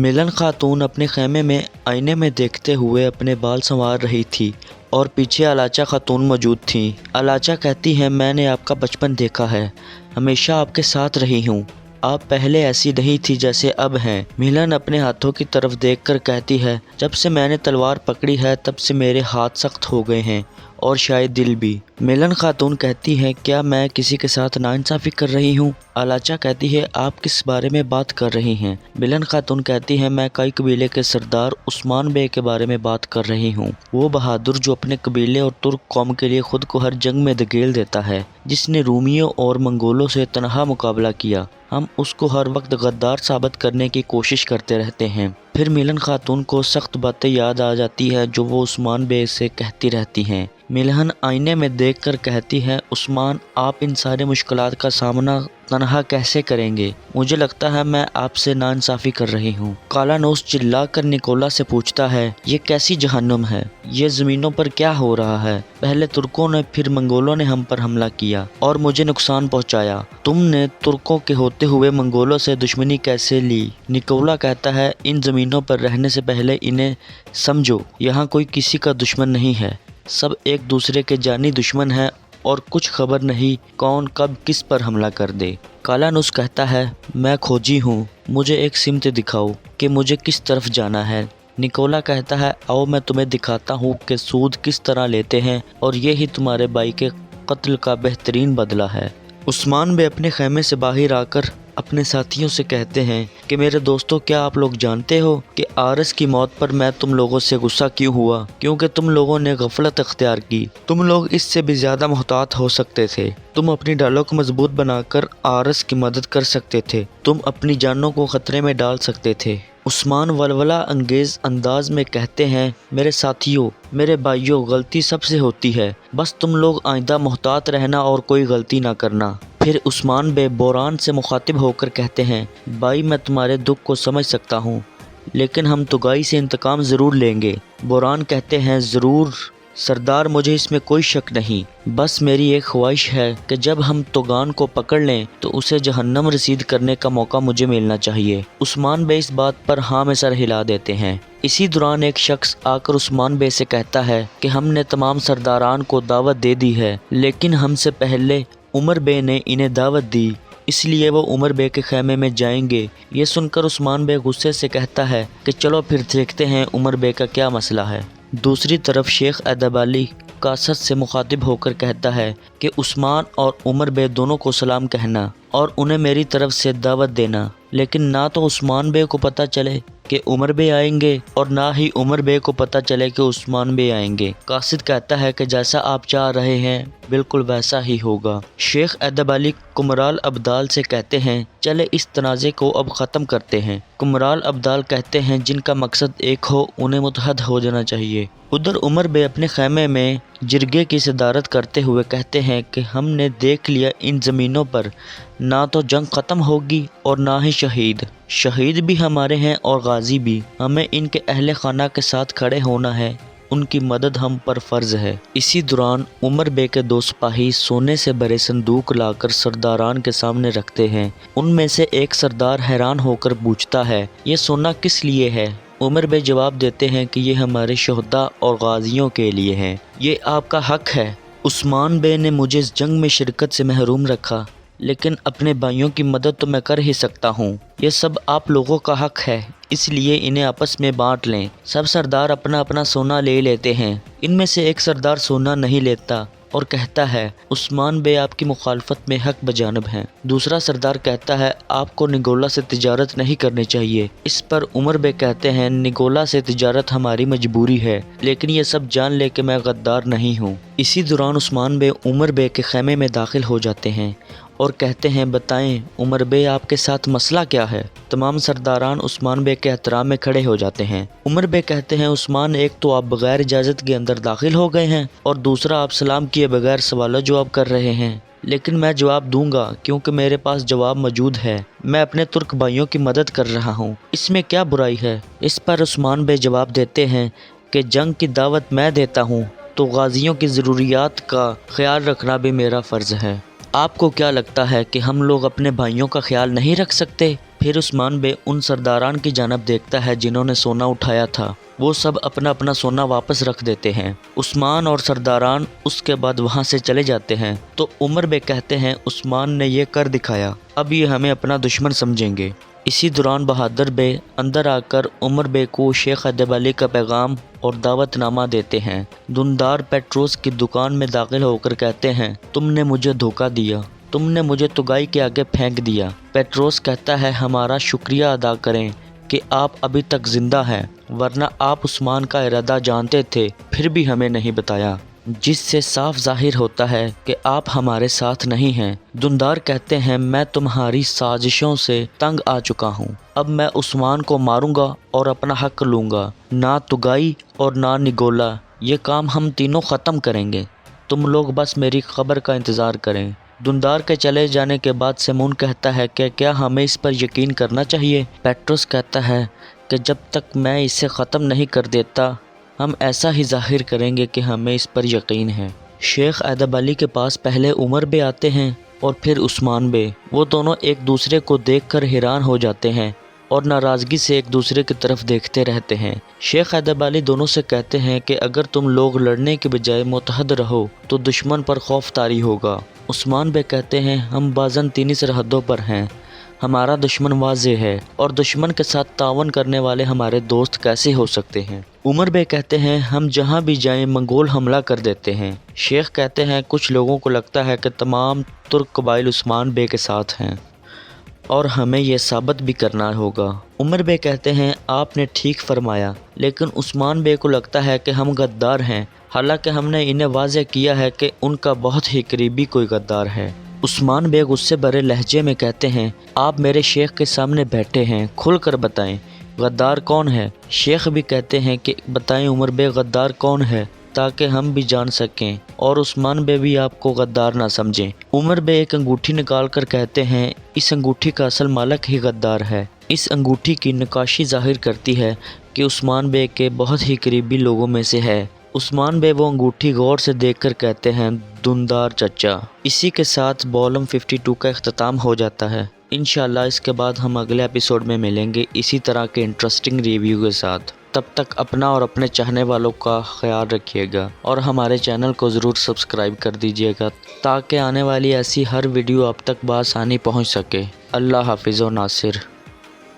मिलन खातून अपने खेमे में आईने में देखते हुए अपने बाल संवार रही थी और पीछे अलाचा खातून मौजूद थी। अलाचा कहती है, मैंने आपका बचपन देखा है, हमेशा आपके साथ रही हूँ, आप पहले ऐसी नहीं थी जैसे अब हैं। मिलन अपने हाथों की तरफ देखकर कहती है, जब से मैंने तलवार पकड़ी है तब से मेरे हाथ सख्त हो गए हैं और शायद दिल भी। मिलन खातून कहती है, क्या मैं किसी के साथ नाइंसाफ़ी कर रही हूँ? अलाचा कहती है, आप किस बारे में बात कर रही हैं? मिलन खातून कहती है, मैं कई कबीले के सरदार उस्मान बे के बारे में बात कर रही हूँ। वो बहादुर जो अपने कबीले और तुर्क कौम के लिए खुद को हर जंग में धकेल देता है, जिसने रूमियों और मंगोलों से तनहा मुकाबला किया। हम उसको हर वक्त गद्दार साबित करने की कोशिश करते रहते हैं। फिर मिलन खातून को सख्त बातें याद आ जाती है जो वो उस्मान बे से कहती रहती हैं। मिलन आईने में देखकर कहती है, उस्मान, आप इन सारे मुश्किलात का सामना तनहा कैसे करेंगे? मुझे लगता है मैं आपसे नाइंसाफ़ी कर रही हूँ। काला नोस चिल्लाकर निकोला से पूछता है, ये कैसी जहन्नुम है? ये ज़मीनों पर क्या हो रहा है? पहले तुर्कों ने फिर मंगोलों ने हम पर हमला किया और मुझे नुकसान पहुँचाया। तुमने तुर्कों के होते हुए मंगोलों से दुश्मनी कैसे ली? निकोला कहता है, इन ज़मीनों पर रहने से पहले इन्हें समझो, यहाँ कोई किसी का दुश्मन नहीं है, सब एक दूसरे के जानी दुश्मन हैं और कुछ खबर नहीं कौन कब किस पर हमला कर दे। काला नुस कहता है, मैं खोजी हूँ, मुझे एक सिमत दिखाओ कि मुझे किस तरफ जाना है। निकोला कहता है, आओ मैं तुम्हें दिखाता हूँ कि सूद किस तरह लेते हैं और ये ही तुम्हारे भाई के कत्ल का बेहतरीन बदला है। उस्मान बे अपने खेमे से बाहर आकर अपने साथियों से कहते हैं कि मेरे दोस्तों, क्या आप लोग जानते हो कि आरस की मौत पर मैं तुम लोगों से गुस्सा क्यों हुआ? क्योंकि तुम लोगों ने गफलत अख्तियार की। तुम लोग इससे भी ज़्यादा मुहतात हो सकते थे। तुम अपनी डालों को मजबूत बनाकर आरस की मदद कर सकते थे। तुम अपनी जानों को खतरे में डाल सकते थे। उस्मान वलवला अंगेज़ अंदाज में कहते हैं, मेरे साथियों, मेरे भाइयों, गलती सबसे होती है, बस तुम लोग आइंदा मुहतात रहना और कोई गलती ना करना। फिर उस्मान बे बोरान से मुखातिब होकर कहते हैं, भाई, मैं तुम्हारे दुख को समझ सकता हूँ, लेकिन हम तुगाई से इंतकाम ज़रूर लेंगे। बोरान कहते हैं, ज़रूर सरदार, मुझे इसमें कोई शक नहीं, बस मेरी एक ख्वाहिश है कि जब हम तोगान को पकड़ लें तो उसे जहन्नम रसीद करने का मौका मुझे मिलना चाहिए। उस्मान बे इस बात पर हाँ में सर हिला देते हैं। इसी दौरान एक शख्स आकर उस्मान बे से कहता है कि हमने तमाम सरदारान को दावत दे दी है, लेकिन हमसे पहले उमर बे ने इन्हें दावत दी, इसलिए वो उमर बे के खेमे में जाएंगे। ये सुनकर उस्मान बे गुस्से से कहता है कि चलो फिर देखते हैं उमर बे का क्या मसला है। दूसरी तरफ शेख अदब अली कासत से मुखातिब होकर कहता है कि उस्मान और उमर बे दोनों को सलाम कहना और उन्हें मेरी तरफ से दावत देना, लेकिन ना तो उस्मान बे को पता चले कि उमर बे आएंगे और ना ही उमर बे को पता चले कि उस्मान बे आएंगे। कासिद कहता है कि जैसा आप चाह रहे हैं बिल्कुल वैसा ही होगा। शेख अदब अली कुमराल अब्दाल से कहते हैं, चले इस तनाज़े को अब ख़त्म करते हैं। कुमराल अब्दाल कहते हैं, जिनका मकसद एक हो उन्हें मुतहद हो जाना चाहिए। उधर उमर बे अपने खेमे में जिरगे की सदारत करते हुए कहते हैं कि हमने देख लिया, इन ज़मीनों पर ना तो जंग ख़त्म होगी और ना ही शहीद भी हमारे हैं और गाजी भी। हमें इनके अहले खाना के साथ खड़े होना है, उनकी मदद हम पर फ़र्ज़ है। इसी दौरान उमर बे के दो सिपाही सोने से भरे संदूक लाकर सरदारान के सामने रखते हैं। उनमें से एक सरदार हैरान होकर पूछता है, ये सोना किस लिए है? उमर बे जवाब देते हैं कि ये हमारे शहदा और गाजियों के लिए है, ये आपका हक है। उस्मान बे ने मुझे इस जंग में शिरकत से महरूम रखा, लेकिन अपने भाइयों की मदद तो मैं कर ही सकता हूँ। ये सब आप लोगों का हक है, इसलिए इन्हें आपस में बांट लें। सब सरदार अपना अपना सोना ले लेते हैं। इनमें से एक सरदार सोना नहीं लेता और कहता है, उस्मान बे आपकी मुखालफत में हक बजानब हैं। दूसरा सरदार कहता है, आपको निगोला से तिजारत नहीं करनी चाहिए। इस पर उमर बे कहते हैं, निगोला से तिजारत हमारी मजबूरी है, लेकिन ये सब जान ले कि मैं गद्दार नहीं हूँ। इसी दौरान उस्मान बे उमर बे के खेमे में दाखिल हो जाते हैं और कहते हैं, बताएं उमर बे, आपके साथ मसला क्या है? तमाम सरदारान उस्मान बे के एहतराम में खड़े हो जाते हैं। उमर बे कहते हैं, उस्मान, एक तो आप बगैर इजाज़त के अंदर दाखिल हो गए हैं और दूसरा आप सलाम किए बगैर सवाल जवाब कर रहे हैं, लेकिन मैं जवाब दूंगा क्योंकि मेरे पास जवाब मौजूद है। मैं अपने तुर्क भाइयों की मदद कर रहा हूँ, इसमें क्या बुराई है? इस पर उस्मान बे जवाब देते हैं कि जंग की दावत मैं देता हूँ तो गाजियों की ज़रूरियात का ख्याल रखना भी मेरा फ़र्ज़ है। आपको क्या लगता है कि हम लोग अपने भाइयों का ख्याल नहीं रख सकते? پھر عثمان بے ان سرداران کی جانب دیکھتا ہے جنہوں نے سونا اٹھایا تھا۔ وہ سب اپنا اپنا سونا واپس رکھ دیتے ہیں۔ عثمان اور سرداران اس کے بعد وہاں سے چلے جاتے ہیں تو عمر بے کہتے ہیں عثمان نے یہ کر دکھایا، اب یہ ہمیں اپنا دشمن سمجھیں گے۔ اسی دوران بہادر بے اندر آ کر عمر بے کو شیخ ادب علی کا پیغام اور دعوت نامہ دیتے ہیں۔ دھندار پیٹروس کی دکان میں داخل ہو کر کہتے ہیں تم نے مجھے دھوکہ دیا، تم نے مجھے تگائی کے آگے پھینک دیا۔ پیٹروس کہتا ہے ہمارا شکریہ ادا کریں کہ آپ ابھی تک زندہ ہیں، ورنہ آپ عثمان کا ارادہ جانتے تھے پھر بھی ہمیں نہیں بتایا، جس سے صاف ظاہر ہوتا ہے کہ آپ ہمارے ساتھ نہیں ہیں۔ دھندار کہتے ہیں میں تمہاری سازشوں سے تنگ آ چکا ہوں، اب میں عثمان کو ماروں گا اور اپنا حق لوں گا، نہ تگائی اور نہ نگولا، یہ کام ہم تینوں ختم کریں گے، تم لوگ بس میری خبر کا انتظار کریں۔ دھندار کے چلے جانے کے بعد سیمون کہتا ہے کہ کیا ہمیں اس پر یقین کرنا چاہیے؟ پیٹروس کہتا ہے کہ جب تک میں اسے ختم نہیں کر دیتا ہم ایسا ہی ظاہر کریں گے کہ ہمیں اس پر یقین ہے۔ شیخ ادب علی کے پاس پہلے عمر بے آتے ہیں اور پھر عثمان بے۔ وہ دونوں ایک دوسرے کو دیکھ کر حیران ہو جاتے ہیں اور ناراضگی سے ایک دوسرے کی طرف دیکھتے رہتے ہیں۔ شیخ ادب علی دونوں سے کہتے ہیں کہ اگر تم لوگ لڑنے کے بجائے متحد رہو تو دشمن پر خوف طاری ہوگا۔ عثمان بے کہتے ہیں ہم بازنطینی سرحدوں پر ہیں، ہمارا دشمن واضح ہے اور دشمن کے ساتھ تعاون کرنے والے ہمارے دوست کیسے ہو سکتے ہیں؟ عمر بے کہتے ہیں ہم جہاں بھی جائیں منگول حملہ کر دیتے ہیں۔ شیخ کہتے ہیں کچھ لوگوں کو لگتا ہے کہ تمام ترک قبائل عثمان بے کے ساتھ ہیں اور ہمیں یہ ثابت بھی کرنا ہوگا۔ عمر بے کہتے ہیں آپ نے ٹھیک فرمایا، لیکن عثمان بے کو لگتا ہے کہ ہم غدار ہیں، حالانکہ ہم نے انہیں واضح کیا ہے کہ ان کا بہت ہی قریبی کوئی غدار ہے۔ عثمان بے غصے بھرے لہجے میں کہتے ہیں آپ میرے شیخ کے سامنے بیٹھے ہیں، کھل کر بتائیں غدار کون ہے؟ شیخ بھی کہتے ہیں کہ بتائیں عمر بے غدار کون ہے تاکہ ہم بھی جان سکیں اور عثمان بے بھی آپ کو غدار نہ سمجھیں۔ عمر بے ایک انگوٹھی نکال کر کہتے ہیں اس انگوٹھی کا اصل مالک ہی غدار ہے۔ اس انگوٹھی کی نقاشی ظاہر کرتی ہے کہ عثمان بے کے بہت ہی قریبی لوگوں میں سے ہے۔ عثمان بے وہ انگوٹھی غور سے دیکھ کر کہتے ہیں دھندار چچا۔ اسی کے ساتھ والوم 52 کا اختتام ہو جاتا ہے۔ انشاءاللہ اس کے بعد ہم اگلے ایپیسوڈ میں ملیں گے اسی طرح کے انٹرسٹنگ ریویو کے ساتھ۔ تب تک اپنا اور اپنے چاہنے والوں کا خیال رکھیے گا اور ہمارے چینل کو ضرور سبسکرائب کر دیجیے گا تاکہ آنے والی ایسی ہر ویڈیو آپ تک بآسانی پہنچ سکے۔ اللہ حافظ و ناصر۔